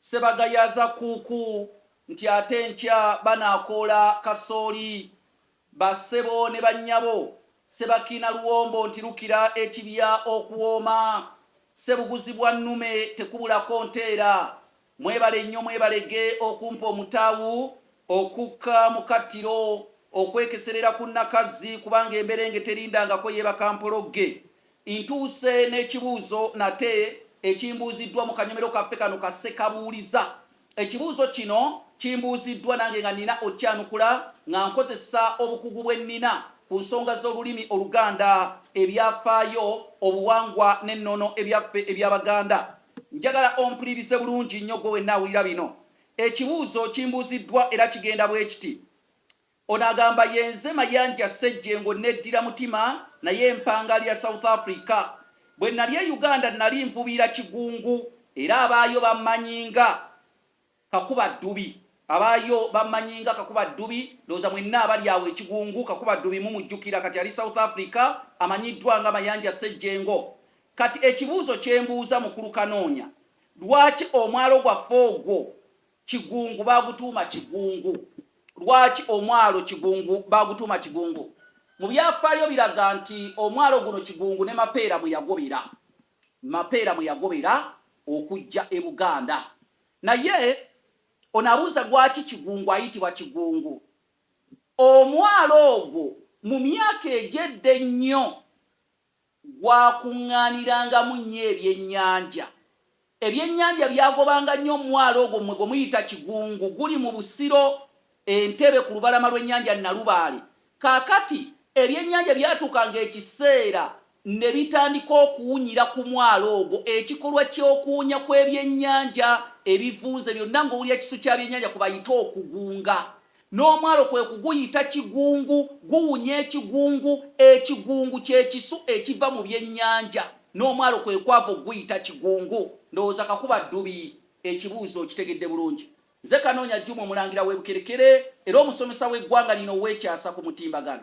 Sebagayaza kuku nti ate nkya banaakola kasooli bassebo ne bannyabo Sebakina luwombo nti lukira ekibya okuwooma Ssebuuguzibwa nnume tekubulako nteera mwebale nnyo mwebalege okumpa omutaawu okukka mu kattiro okwekeserera ku nnakazzi kubanga emberenge terindangako yeebakampologge ntuuse n'ekibuuzo nate ekimbuuziddwa mu kanyomero kaffe kano ka Ssekabuuliza. Ekibuuzo kino kimbuuziddwa nange nga nina okyanukula nga nkozesa obukugu bwe nnina ku nsonga z'olulimi Oluganda ebyafaayo obuwangwa n'ennono ebyaffe eby'Abaganda. Njagala ompulirize bulungi nnyo gwe wenna awulira bino. Ekibuuzo kimbuuziddwa era kigenda bwe kiti. Ono agamba yenze Mayanja Ssejjengo neddira mutima naye empanga lya South Africa. Bwe nali e Uganda nali nvubira Kigungu era abaayo bamanyinga Kakuba Ddubi. Abaayo bamanyinga Kakuba Ddubi ndowooza mwenna abali awo Ekigungu Kakuba Ddubi mumujjukira kati ali South Africa amanyiddwa nga Mayanja Ssejjengo. Kati ekibuuzo kyembuuza mukulu Kanoonya lwaki omwalo gwaffe ogwo Kigungu baagutuuma Kigungu? Lwaki omwalo Kigungu baagutuuma Kigungu? Mu byafaayo biraga nti omwalo guno Kigungu ne Mapeera mwe yagobera. Mapeera mwe yagobera okujja e Buganda. Naye onabuuza lwaki Kigungu ayitibwa Kigungu. Omwalo ogwo mu myaka egyedde ennyo gwakuŋŋaanirangamu nnyo ebyennyanja. Ebyennyanja byagobanga nnyo omwalo ogwo mwe muyita Kigungu guli mu Busiro Entebe ku lubalama lw'ennyanja Nalubaale. Kaakati ebyennyanja byatuukanga ekiseera ne bitandika okuwunyira ku mwalo ogwo. Ekikolwa ky'okuwunya kw'ebyennyanja ebivuuze byonna ng'owulya ekisu kya byennyanja kubayita okugunga. N'omwalo kwe kuguyita Kigungu, guwunya ekigungu, ekigungu kyekisu ekiva mu byennyanja. N'omwalo kwe kwava oguyita Kigungu. Ndowooza Kakuba Ddubi ekibuuzo kitegedde bulungi. Nze Kanoonya Juma omulangira w'e Bukerekere era omusomesa w'eggwanga lino w'ekyasa ku mutimbagano.